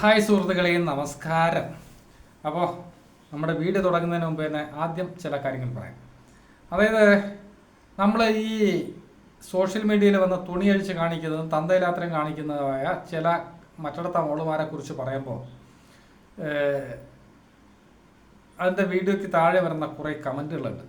Hi സുഹൃത്തുക്കളെ, നമസ്കാരം. അപ്പോൾ നമ്മുടെ വീഡിയോ തുടങ്ങുന്നതിന് മുമ്പ് തന്നെ ആദ്യം ചില കാര്യങ്ങൾ പറയാം. അതായത് നമ്മൾ ഈ സോഷ്യൽ മീഡിയയിൽ വന്ന് തുണിയഴിച്ച് കാണിക്കുന്നതും തന്തയിലാത്രയും കാണിക്കുന്നതുമായ ചില മറ്റിടത്ത മോളുമാരെ കുറിച്ച് പറയുമ്പോൾ അതിൻ്റെ വീഡിയോയ്ക്ക് താഴെ വരുന്ന കുറേ കമൻറ്റുകളുണ്ട്.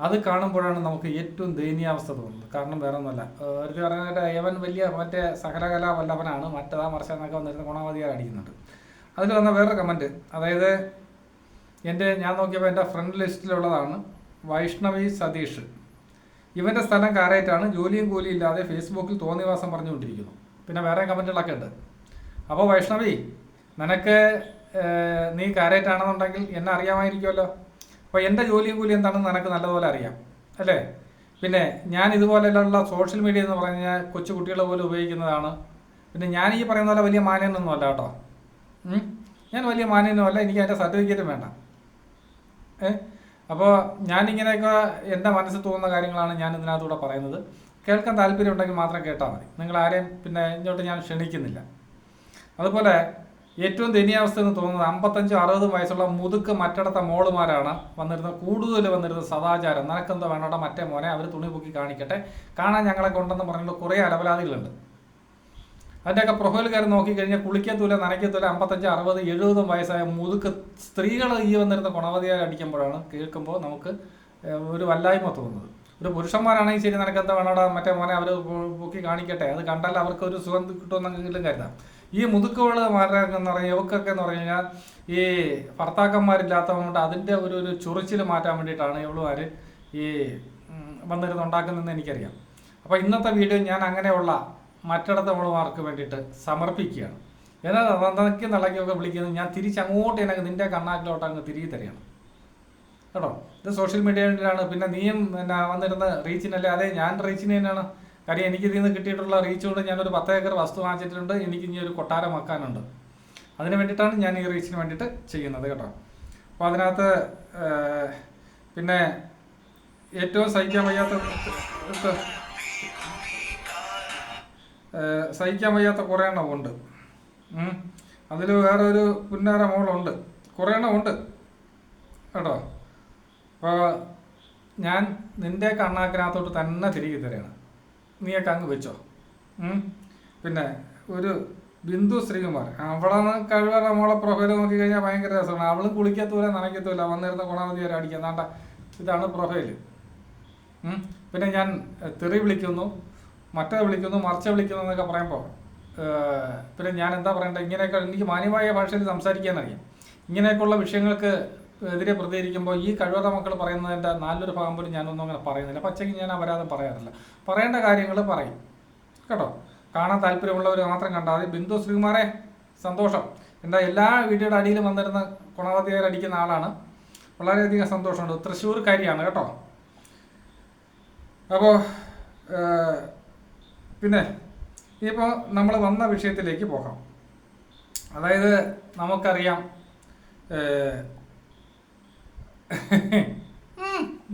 അത് കാണുമ്പോഴാണ് നമുക്ക് ഏറ്റവും ദയനീയാവസ്ഥ തോന്നുന്നത്. കാരണം വേറെ ഒന്നുമല്ല, ഒരു പറഞ്ഞിട്ട് യവൻ വലിയ മറ്റേ സകലകലാ വല്ലഭനാണ്, മറ്റേതാ മറിച്ചെന്നൊക്കെ വന്നിരുന്ന ഗുണവതിയാൽ അടിക്കുന്നുണ്ട്. അതിൽ വന്ന വേറൊരു കമൻറ്റ്, അതായത് ഞാൻ നോക്കിയപ്പോൾ എൻ്റെ ഫ്രണ്ട് ലിസ്റ്റിലുള്ളതാണ് വൈഷ്ണവി സതീഷ്. ഇവൻ്റെ സ്ഥലം കാരേറ്റാണ്, ജോലിയും കൂലിയും ഇല്ലാതെ ഫേസ്ബുക്കിൽ തോന്നിവാസം പറഞ്ഞുകൊണ്ടിരിക്കുന്നു. പിന്നെ വേറെ കമൻറ്റുകളൊക്കെ ഉണ്ട്. അപ്പോൾ വൈഷ്ണവി, നിനക്ക് നീ കാരേറ്റാണെന്നുണ്ടെങ്കിൽ എന്നെ അറിയാമായിരിക്കുമല്ലോ. അപ്പോൾ എൻ്റെ ജോലിയും കൂലി എന്താണെന്ന് നിനക്ക് നല്ലതുപോലെ അറിയാം അല്ലേ? പിന്നെ ഞാൻ ഇതുപോലെയുള്ള സോഷ്യൽ മീഡിയ എന്ന് പറഞ്ഞാൽ കൊച്ചു കുട്ടികളെ പോലും ഉപയോഗിക്കുന്നതാണ്. പിന്നെ ഞാൻ ഈ പറയുന്ന പോലെ വലിയ മാന്യനൊന്നും അല്ല കേട്ടോ. ഞാൻ വലിയ മാന്യനൊന്നുമല്ല, എനിക്ക് അതിൻ്റെ സർട്ടിഫിക്കറ്റും വേണ്ട. അപ്പോൾ ഞാനിങ്ങനെയൊക്കെ എൻ്റെ മനസ്സിൽ തോന്നുന്ന കാര്യങ്ങളാണ് ഞാൻ ഇതിനകത്തൂടെ പറയുന്നത്. കേൾക്കാൻ താല്പര്യം ഉണ്ടെങ്കിൽ മാത്രം കേട്ടാൽ മതി. നിങ്ങളാരെയും പിന്നെ ഇങ്ങോട്ട് ഞാൻ ക്ഷണിക്കുന്നില്ല. അതുപോലെ ഏറ്റവും ദയനീയാവസ്ഥ എന്ന് തോന്നുന്നത് 55-60 വയസ്സുള്ള മുതുക്ക് മറ്റിടത്ത മോളുമാരാണ് കൂടുതൽ വന്നിരുന്നത് സദാചാരം. നിനക്കെന്തോ വേണോടെ മറ്റേ മോനെ അവർ തുണി പൊക്കി കാണിക്കട്ടെ, കാണാൻ ഞങ്ങളെ കൊണ്ടെന്ന് പറഞ്ഞിട്ട് കുറേ അലപലാദികളുണ്ട്. അതിൻ്റെയൊക്കെ പ്രൊഫൈൽ കയറി നോക്കിക്കഴിഞ്ഞാൽ കുളിക്കത്തൂല, നനയ്ക്കത്തൂല 55-60-70 വയസ്സായ മുതുക്ക് സ്ത്രീകൾ ഈ വന്നിരുന്ന ഗുണവതിയായി അടിക്കുമ്പോഴാണ് കേൾക്കുമ്പോൾ നമുക്ക് ഒരു വല്ലായ്മ തോന്നുന്നത്. ഒരു പുരുഷന്മാരാണെങ്കിൽ ശരി, നിനക്കെന്താ വേണോടാ മറ്റേ മോനെ അവർ പൊക്കി കാണിക്കട്ടെ, അത് കണ്ടാൽ അവർക്കൊരു സുഖം കിട്ടുമെന്നെങ്കിലും കരുതാം. ഈ മുതുക്കുകളമാരെ എന്ന് പറഞ്ഞാൽ ഇവക്കൊക്കെ എന്ന് പറഞ്ഞു കഴിഞ്ഞാൽ ഈ ഭർത്താക്കന്മാരില്ലാത്തതുകൊണ്ട് അതിൻ്റെ ഒരു ചൊറിച്ചിൽ മാറ്റാൻ വേണ്ടിയിട്ടാണ് ഇവളുമാർ ഈ വന്നിരുന്ന് ഉണ്ടാക്കുന്നതെന്ന് എനിക്കറിയാം. അപ്പോൾ ഇന്നത്തെ വീഡിയോ ഞാൻ അങ്ങനെയുള്ള മറ്റിടത്ത മോളുമാർക്ക് വേണ്ടിയിട്ട് സമർപ്പിക്കുകയാണ്. എന്നാൽ നന്നയ്ക്ക് നിളയ്ക്കൊക്കെ വിളിക്കുന്നത് ഞാൻ തിരിച്ചങ്ങോട്ട് എനിക്ക് നിൻ്റെ കണ്ണാക്കിലോട്ട് അങ്ങ് തിരികെ തരികയാണ് കേട്ടോ. ഇത് സോഷ്യൽ മീഡിയയിലാണ്. പിന്നെ നീയും പിന്നെ വന്നിരുന്ന് റീച്ചിനല്ലേ? അതെ, ഞാൻ റീച്ചിന് തന്നെയാണ്. കാര്യം എനിക്ക് ഇതിൽ നിന്ന് കിട്ടിയിട്ടുള്ള റീച്ച് കൊണ്ട് ഞാനൊരു 10 ഏക്കർ വസ്തു വാങ്ങിച്ചിട്ടുണ്ട്. എനിക്ക് ഇനി ഒരു കൊട്ടാരം വെക്കാനുണ്ട്. അതിന് വേണ്ടിയിട്ടാണ് ഞാൻ ഈ റീച്ചിന് വേണ്ടിയിട്ട് ചെയ്യുന്നത് കേട്ടോ. അപ്പോൾ അതിനകത്ത് പിന്നെ ഏറ്റവും സഹിക്കാൻ വയ്യാത്ത കുറേ എണ്ണം ഉണ്ട്. അതിൽ വേറെ ഒരു പുന്നാര മോളുണ്ട്, കുറേ എണ്ണം ഉണ്ട് കേട്ടോ. അപ്പോൾ ഞാൻ നിൻ്റെ കണ്ണാക്കിനകത്തോട്ട് തന്നെ തിരികെ തരികയാണ്. നീയൊക്കെ അങ്ങ് വെച്ചോ. പിന്നെ ഒരു ബിന്ദു ശ്രീകുമാർ, അവളെ കഴിവുള്ള മോളെ പ്രൊഫൈൽ നോക്കി കഴിഞ്ഞാൽ ഭയങ്കര രസമാണ്. അവളും കുളിക്കത്തൂല നനയ്ക്കത്തൂല വന്നിരുന്ന ഗുണവതി വരെ അടിക്കുക. നാണ്ട ഇതാണ് പ്രൊഫൈല്. പിന്നെ ഞാൻ തെറി വിളിക്കുന്നു, മറ്റേ വിളിക്കുന്നു, മറിച്ച വിളിക്കുന്നു എന്നൊക്കെ പറയുമ്പോൾ പിന്നെ ഞാൻ എന്താ പറയണ്ടത്? ഇങ്ങനെയൊക്കെ എനിക്ക് മാന്യമായ ഭാഷയിൽ സംസാരിക്കാനറിയാം. ഇങ്ങനെയൊക്കെയുള്ള വിഷയങ്ങൾക്ക് എതിരെ പ്രതികരിക്കുമ്പോൾ ഈ കഴിവുള്ള മക്കൾ പറയുന്നതിൻ്റെ നല്ലൊരു ഭാഗം പോലും ഞാനൊന്നും അങ്ങനെ പറയുന്നില്ല. പച്ചയ്ക്ക് ഞാൻ അപരാധം പറയാറില്ല. പറയേണ്ട കാര്യങ്ങൾ പറയും കേട്ടോ. കാണാൻ താല്പര്യമുള്ളവർ മാത്രം കണ്ടാൽ മതി. ബിന്ദു ശ്രീകുമാറെ, സന്തോഷം. എൻ്റെ എല്ലാ വീഡിയോയുടെ അടിയിലും വന്നിരുന്ന ഗുണവതിയായി അടിക്കുന്ന ആളാണ്. വളരെയധികം സന്തോഷമുണ്ട്. തൃശ്ശൂർക്കാരിയാണ് കേട്ടോ. അപ്പോൾ പിന്നെ ഇപ്പോൾ നമ്മൾ വന്ന വിഷയത്തിലേക്ക് പോകാം. അതായത് നമുക്കറിയാം,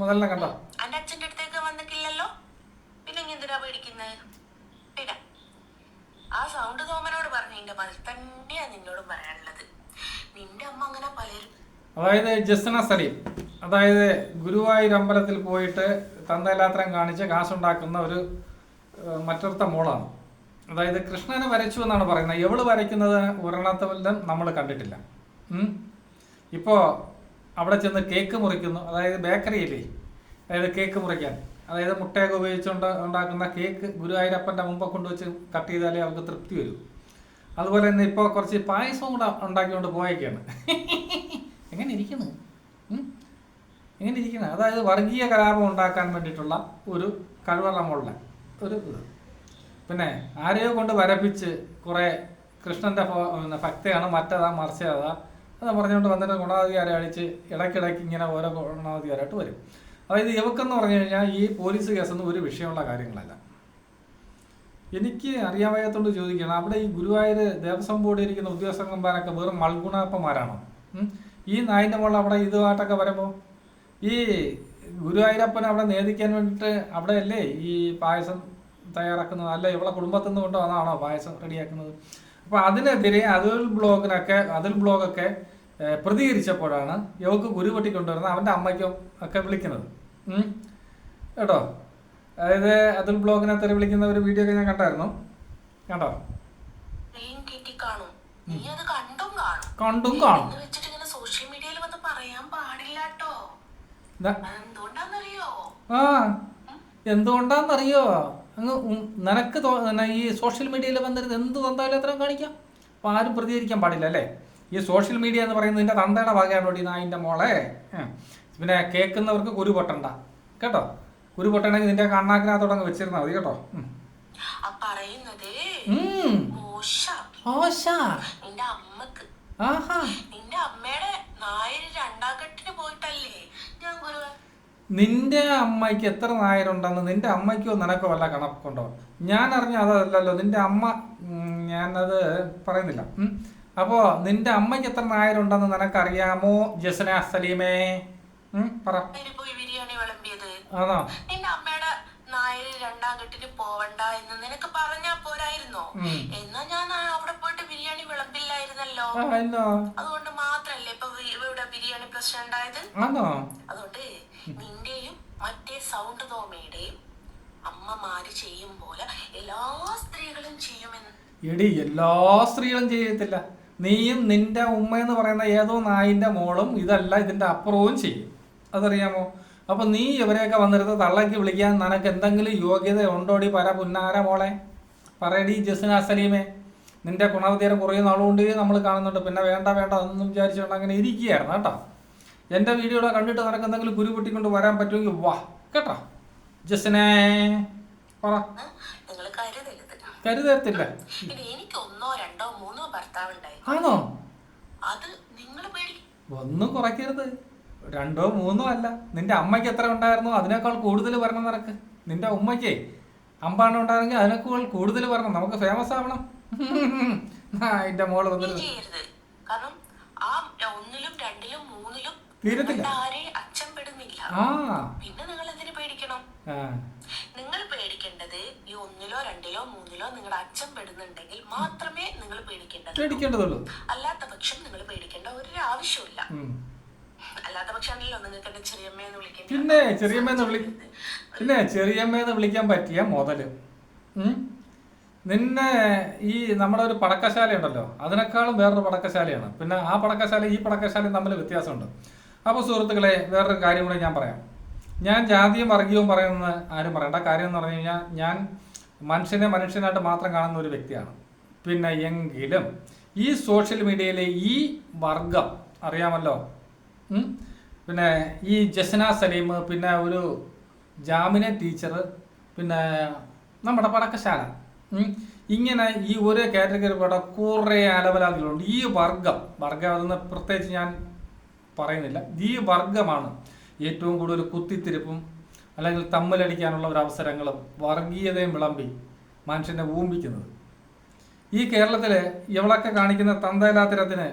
മുതലിനെ കണ്ടോ? എന്റെ അച്ഛൻ്റെ അടുത്തേക്ക് വന്നിട്ടില്ലല്ലോ, പിന്നെ എന്തിനാ പേടിക്കുന്നത്? ആ സൗണ്ട് തോമനോട് പറഞ്ഞതിന്റെ മതി തന്നെയാ നിന്നോട് പറയാനുള്ളത്. നിന്റെ അമ്മ അങ്ങനെ പലരും, അതായത് ജസ്ന സലീം, അതായത് ഗുരുവായൂർ അമ്പലത്തിൽ പോയിട്ട് തന്തയിലാത്രം കാണിച്ച് കാശുണ്ടാക്കുന്ന ഒരു മറ്റൊരുത്ത മോളാണ്. അതായത് കൃഷ്ണനെ വരച്ചു എന്നാണ് പറയുന്നത്. എവള് വരയ്ക്കുന്നത് ഒരെണ്ണത്തെല്ലാം നമ്മൾ കണ്ടിട്ടില്ല. ഇപ്പോൾ അവിടെ ചെന്ന് കേക്ക് മുറിക്കുന്നു. അതായത് ബേക്കറിയില്ലേ, അതായത് കേക്ക് മുറിക്കാൻ, അതായത് മുട്ടയൊക്കെ ഉപയോഗിച്ചുകൊണ്ട് ഉണ്ടാക്കുന്ന കേക്ക് ഗുരുവായൂരപ്പൻ്റെ മുമ്പ് കൊണ്ടുവച്ച് കട്ട് ചെയ്താലേ അവർക്ക് തൃപ്തി വരും. അതുപോലെ തന്നെ ഇപ്പോൾ കുറച്ച് പായസവും കൂടെ ഉണ്ടാക്കിക്കൊണ്ട് പോയേക്കാണ്. എങ്ങനെ ഇരിക്കുന്നത്? അതായത് വർഗീയ കലാപം ഉണ്ടാക്കാൻ വേണ്ടിയിട്ടുള്ള ഒരു കഴിവുള്ള മോളുടെ ഒരു ഇത്. പിന്നെ ആരെയോ കൊണ്ട് വരപ്പിച്ച് കുറേ കൃഷ്ണൻ്റെ ഭക്തയാണ്, മറ്റേതാ മറിച്ചതാ അത് പറഞ്ഞുകൊണ്ട് വന്നിട്ട് ഗുണവതികാരെ അടിച്ച് ഇടയ്ക്കിടയ്ക്ക് ഇങ്ങനെ ഓരോ ഗുണവതികാരായിട്ട് വരും. അതായത് ഇവക്കെന്ന് പറഞ്ഞു കഴിഞ്ഞാൽ ഈ പോലീസ് കേസൊന്നും ഒരു വിഷയമുള്ള കാര്യങ്ങളല്ല. എനിക്ക് അറിയാൻ വയ്യാത്തോണ്ട് ചോദിക്കുകയാണ്, അവിടെ ഈ ഗുരുവായൂർ ദേവസ്വം ബോർഡിൽ ഇരിക്കുന്ന ഉദ്യോഗസ്ഥന്മാരൊക്കെ വെറും മൾഗുണപ്പന്മാരാണോ? ഈ നായിൻ്റെ മുകളിൽ അവിടെ ഇതുമായിട്ടൊക്കെ വരുമ്പോൾ ഈ ഗുരുവായൂരപ്പനെ അവിടെ നേദിക്കാൻ വേണ്ടിയിട്ട് അവിടെ അല്ലേ ഈ പായസം തയ്യാറാക്കുന്നത്? അല്ല, ഇവിടെ കുടുംബത്തിൽ നിന്ന് കൊണ്ടോ അതാണോ പായസം റെഡിയാക്കുന്നത്? അപ്പോൾ അതിനെതിരെ അതുൽ ബ്ലോഗൊക്കെ പ്രതികരിച്ചപ്പോഴാണ് ഇവക്ക് കുരുപൊട്ടി കൊണ്ടുവരുന്നത് അവൻ്റെ അമ്മയ്ക്കും ഒക്കെ വിളിക്കുന്നത്. കേട്ടോ, അതായത് അതുൽ ബ്ലോഗിനെ തെറി വിളിക്കുന്ന ഒരു വീഡിയോ ഒക്കെ ഞാൻ കണ്ടായിരുന്നു. കണ്ടോ? കണ്ടും കാണും. സോഷ്യൽ മീഡിയയിൽ വന്ന് പറയാൻ പാടില്ലാട്ടോ. ആ എന്തുകൊണ്ടാന്നറിയോ? അങ്ങ് നിനക്ക് ഈ സോഷ്യൽ മീഡിയയിൽ വന്നിരുന്ന് എന്ത് തന്തായാലും അത്രയും കാണിക്കാം. അപ്പോൾ ആരും പ്രതികരിക്കാൻ പാടില്ല അല്ലേ? ഈ സോഷ്യൽ മീഡിയ എന്ന് പറയുന്നത് നിന്റെ തന്തയുടെ വകയാണോടി നായിൻ്റെ മോളെ. പിന്നെ കേൾക്കുന്നവർക്ക് കുരു പൊട്ടണ്ട കേട്ടോ. കുരു പൊട്ടണമെങ്കിൽ നിന്റെ കണ്ണാക്കിനകത്തോടങ്ങ് വെച്ചിരുന്നാൽ മതി കേട്ടോ. നിന്റെ അമ്മയ്ക്ക് എത്ര നായരുണ്ടെന്ന് നിന്റെ അമ്മയ്ക്കോ നിനക്കോ വല്ല കണക്കുണ്ടോ? ഞാൻ അറിഞ്ഞ അതല്ലല്ലോ നിന്റെ അമ്മ. ഞാനത് പറയുന്നില്ല. അപ്പോൾ നിന്റെ അമ്മയ്ക്ക് എത്ര നായരുണ്ടെന്ന് നിനക്കറിയാമോ ജസ്ന സലീമേ? പറ. ആണോ? നായര് രണ്ടാം കെട്ടിന് പോവണ്ട എന്ന് നിനക്ക് പറഞ്ഞാ പോരായിരുന്നോ? എന്നാ ഞാൻ അവിടെ പോയിട്ട് ബിരിയാണി വിളമ്പില്ലായിരുന്നല്ലോ. അതുകൊണ്ട് മാത്രല്ലേ ഇപ്പൊ ഇവിടെ ബിരിയാണി പ്രശ്നം ഉണ്ടായത്. അതുകൊണ്ട് നിന്റെയും മറ്റേ സൗണ്ട് തോമയുടെയും അമ്മമാര് ചെയ്യും പോലെ എല്ലാ സ്ത്രീകളും ചെയ്യുമെന്ന്. എടി എല്ലാ സ്ത്രീകളും ചെയ്യത്തില്ല. നീയും നിന്റെ ഉമ്മ എന്ന് പറയുന്ന ഏതോ നായിന്റെ മോളും ഇതല്ല ഇതിന്റെ അപ്പുറവും ചെയ്യും. അതറിയാമോ? അപ്പൊ നീ ഇവരെയൊക്കെ വന്നിരുന്ന് തള്ളക്ക് വിളിക്കാൻ നിനക്ക് എന്തെങ്കിലും യോഗ്യത ഉണ്ടോടി? പുന്നാര മോളെ പറയടി ജസ്ന സലീമേ. നിന്റെ ഗുണവതിയെ കുറേ നാളുകൊണ്ട് നമ്മൾ കാണുന്നുണ്ട്. പിന്നെ വേണ്ട അതൊന്നും വിചാരിച്ചുകൊണ്ട് അങ്ങനെ ഇരിക്കുകയായിരുന്നു കേട്ടോ. എൻ്റെ വീഡിയോ കണ്ടിട്ട് നിനക്ക് എന്തെങ്കിലും കുരു പൊട്ടിക്കൊണ്ട് വരാൻ പറ്റുമെങ്കിൽ വാ കേട്ടോ ജസ്നെ. പറ. കരുതത്തില്ല. എനിക്ക് ഒന്നോ രണ്ടോ മൂന്നോ ഭർത്താവുണ്ടായി. ആണോ? അത് നിങ്ങൾ ഒന്നും കുറയ്ക്കരുത്. രണ്ടോ മൂന്നോ അല്ല, നിന്റെ അമ്മയ്ക്ക് എത്ര ഉണ്ടായിരുന്നു അതിനേക്കാൾ കൂടുതൽ വരണം നിനക്ക്. നിന്റെ ഉമ്മയ്ക്ക് 50 ഉണ്ടായിരുന്നെങ്കിൽ അതിനേക്കാൾ കൂടുതൽ വരണം. നമുക്ക് ഫേമസ് ആവണം. എന്റെ മോള് വന്നിട്ട് തീരത്തില്ല. പിന്നെ നിങ്ങൾ എന്തിനു പേടിക്കണം? നിങ്ങൾ പേടിക്കേണ്ടത് ഈ 1, 2, 3 നിങ്ങളുടെ അച്ഛൻ പെടുന്നുണ്ടെങ്കിൽ മാത്രമേ നിങ്ങൾ പേടിക്കേണ്ടതുള്ളൂ. അല്ലാത്ത പക്ഷം നിങ്ങൾ പേടിക്കേണ്ട ഒരു ആവശ്യമില്ല. അല്ലാത്ത പക്ഷാണല്ലോ നിങ്ങൾക്ക് എന്നെ ചെറിയമ്മയെന്ന് വിളിക്കാൻ. പിന്നെ ചെറിയമ്മയെന്ന് വിളിക്കാൻ പറ്റിയ മുതല് നിന്നെ ഈ നമ്മുടെ ഒരു പടക്കശാല ഉണ്ടല്ലോ, അതിനേക്കാളും വേറൊരു പടക്കശാലയാണ്. പിന്നെ ആ പടക്കശാല ഈ പടക്കശാലയും തമ്മിൽ വ്യത്യാസമുണ്ട്. അപ്പോൾ സുഹൃത്തുക്കളെ, വേറൊരു കാര്യം കൂടെ ഞാൻ പറയാം. ഞാൻ ജാതിയും വർഗീയവും പറയുന്നത് ആരും പറയണ്ട. കാര്യം എന്ന് പറഞ്ഞു കഴിഞ്ഞാൽ ഞാൻ മനുഷ്യനായിട്ട് മാത്രം കാണുന്ന ഒരു വ്യക്തിയാണ്. പിന്നെ എങ്കിലും ഈ സോഷ്യൽ മീഡിയയിലെ ഈ വർഗം അറിയാമല്ലോ. പിന്നെ ഈ ജസ്ന സലീം, പിന്നെ ഒരു ജാമിന ടീച്ചർ, പിന്നെ നമ്മുടെ പടക്കശാല, ഇങ്ങനെ ഈ ഒരേ കാറ്റഗറിപ്പെട്ട കുറേ അലവലാദികളുണ്ട്. ഈ വർഗം അതെന്ന് പ്രത്യേകിച്ച് ഞാൻ പറയുന്നില്ല. ഈ വർഗമാണ് ഏറ്റവും കൂടുതൽ കുത്തിത്തിരിപ്പും അല്ലെങ്കിൽ തമ്മിലടിക്കാനുള്ള ഒരു അവസരങ്ങളും വർഗീയതയും വിളമ്പി മനുഷ്യനെ ഊമ്പിക്കുന്നത്. ഈ കേരളത്തിൽ ഇവളൊക്കെ കാണിക്കുന്ന തന്തയില്ലാത്തരത്തിന്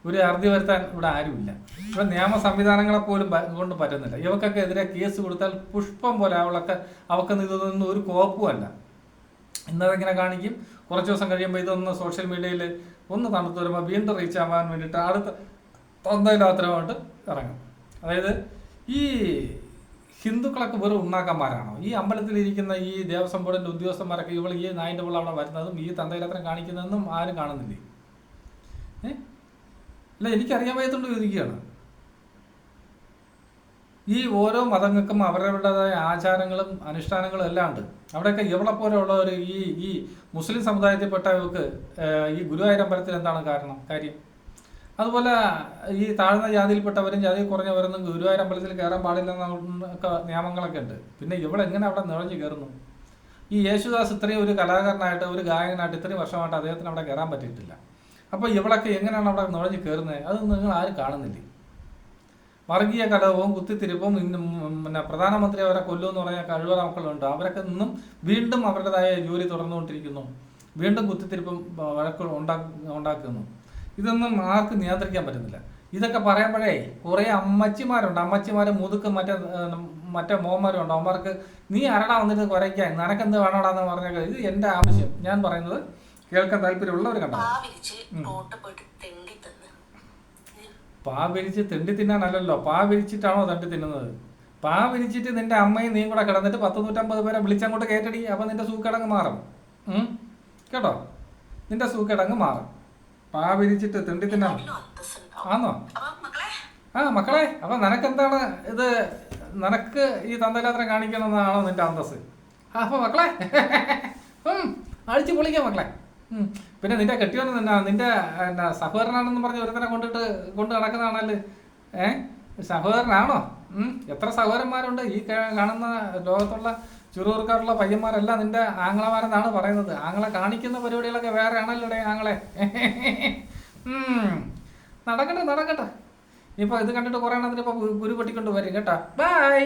ഒരു അറുതി വരുത്താൻ ഇവിടെ ആരുമില്ല. ഇവിടെ നിയമ സംവിധാനങ്ങളെ പോലും കൊണ്ട് പറ്റുന്നില്ല. ഇവക്കൊക്കെ എതിരെ കേസ് കൊടുത്താൽ പുഷ്പം പോലെ അവക്കൊന്നും ഇതൊന്നും ഒരു കോപ്പുമല്ല. ഇന്നതെങ്ങനെ കാണിക്കും, കുറച്ച് ദിവസം കഴിയുമ്പോൾ ഇതൊന്ന് സോഷ്യൽ മീഡിയയിൽ ഒന്ന് തണുത്ത് വരുമ്പോൾ വീണ്ടും റീച്ച് ആവാൻ വേണ്ടിയിട്ട് അടുത്ത തന്തയില്ലാത്തരമായിട്ട് ഇറങ്ങും. അതായത് ഈ ഹിന്ദുക്കളൊക്കെ വെറും ഉണ്ണാക്കന്മാരാണോ? ഈ അമ്പലത്തിലിരിക്കുന്ന ഈ ദേവസ്വം ബോർഡിൻ്റെ ഉദ്യോഗസ്ഥന്മാരൊക്കെ ഈ നായിൻ്റെ പിള്ള അവിടെ വരുന്നതും ഈ തന്തയില്ലാത്തരം കാണിക്കുന്നതെന്നും ആരും കാണുന്നില്ലേ? അല്ല, എനിക്കറിയാൻ വയ്യത്തോണ്ട് ചോദിക്കുകയാണ്. ഈ ഓരോ മതങ്ങൾക്കും അവരവരുടേതായ ആചാരങ്ങളും അനുഷ്ഠാനങ്ങളും എല്ലാം ഉണ്ട്. അവിടെയൊക്കെ എവിടെ പോലെയുള്ളവർ ഈ മുസ്ലിം സമുദായത്തിൽപ്പെട്ടവർക്ക് ഈ ഗുരുവായൂരമ്പലത്തിൽ എന്താണ് കാര്യം? അതുപോലെ ഈ താഴ്ന്ന ജാതിയിൽപ്പെട്ടവരും ജാതി കുറഞ്ഞവരൊന്നും ഗുരുവായൂരമ്പലത്തിൽ കയറാൻ പാടില്ലെന്നൊക്കെ നിയമങ്ങളൊക്കെ ഉണ്ട്. പിന്നെ ഇവളെങ്ങനെ അവിടെ നിറഞ്ഞു കയറുന്നു? ഈ യേശുദാസ് ഇത്രയും ഒരു കലാകാരനായിട്ട് ഒരു ഗായകനായിട്ട് ഇത്രയും വർഷമായിട്ട് അദ്ദേഹത്തിന് അവിടെ കയറാൻ പറ്റിയിട്ടില്ല. അപ്പോൾ ഇവളൊക്കെ എങ്ങനെയാണ് അവിടെ നുഴഞ്ഞു കയറുന്നത്? അത് നിങ്ങൾ ആരും കാണുന്നില്ലേ? വർഗീയ കലഹവും കുത്തിത്തിരിപ്പും പിന്നെ പ്രധാനമന്ത്രി അവരെ കൊല്ലുമെന്ന് പറഞ്ഞ കഴിവുള്ള മക്കളുണ്ട്. അവരൊക്കെ നിന്നും വീണ്ടും അവരുടേതായ ജോലി തുടർന്നുകൊണ്ടിരിക്കുന്നു. വീണ്ടും കുത്തിത്തിരിപ്പും വഴക്കുകൾ ഉണ്ടാക്കുന്നു. ഇതൊന്നും ആർക്കും നിയന്ത്രിക്കാൻ പറ്റുന്നില്ല. ഇതൊക്കെ പറയുമ്പോഴേ കുറേ അമ്മച്ചിമാരുണ്ട്. അമ്മച്ചിമാരെ മുതുക്ക് മറ്റേ മോന്മാരുണ്ട്. അവന്മാർക്ക് നീ ആരടാ വന്നിട്ട് കുറയ്ക്കാൻ, നിനക്കെന്ത് വേണോടാന്ന് പറഞ്ഞാൽ ഇത് എൻ്റെ ആവശ്യം. ഞാൻ പറയുന്നത് കേൾക്കാൻ താല്പര്യമുള്ളവർ കണ്ടോ. പാ വിരിച്ച് തെണ്ടി തിന്നാനല്ലല്ലോ, പാ വിരിച്ചിട്ടാണോ തണ്ടി തിന്നുന്നത്? പാ വിരിച്ചിട്ട് നിന്റെ അമ്മയും നീയും കൂടെ കിടന്നിട്ട് 100-150 പേരെ വിളിച്ചങ്ങോട്ട് കേട്ടടി. അപ്പം നിന്റെ സൂക്കേടങ്ങ് മാറും കേട്ടോ, നിന്റെ സൂക്കേടങ്ങ് മാറും. പാ വിരിച്ചിട്ട് തെണ്ടി തിന്നാൻ ആന്നോ? മക്കളെ, അപ്പം നിനക്കെന്താണ് ഇത്? നിനക്ക് ഈ തന്തലാത്രം കാണിക്കണമെന്നാണോ നിന്റെ അന്തസ്? അപ്പോൾ മക്കളെ അടിച്ചു പൊളിക്കാം മക്കളെ. പിന്നെ നിന്റെ കെട്ടിയോന്ന് തന്നെ നിന്റെ സഹോദരനാണെന്ന് പറഞ്ഞ് ഒരുത്തനെ കൊണ്ട് നടക്കുന്നതാണല്ലോ. സഹോദരനാണോ? എത്ര സഹോദരന്മാരുണ്ട് ഈ കാണുന്ന ലോകത്തുള്ള ചുരുവർക്കാറുള്ള പയ്യന്മാരെല്ലാം നിന്റെ ആങ്ങളമാരെന്നാണ് പറയുന്നത്. ആങ്ങളെ കാണിക്കുന്ന പരിപാടികളൊക്കെ വേറെ ആണല്ലോ ആങ്ങളെ. നടക്കട്ടെ. ഇപ്പോൾ ഇത് കണ്ടിട്ട് കുറേ എണ്ണത്തിന് ഇപ്പോൾ ഗുരു പൊട്ടിക്കൊണ്ട് വരും കേട്ടോ. ബൈ.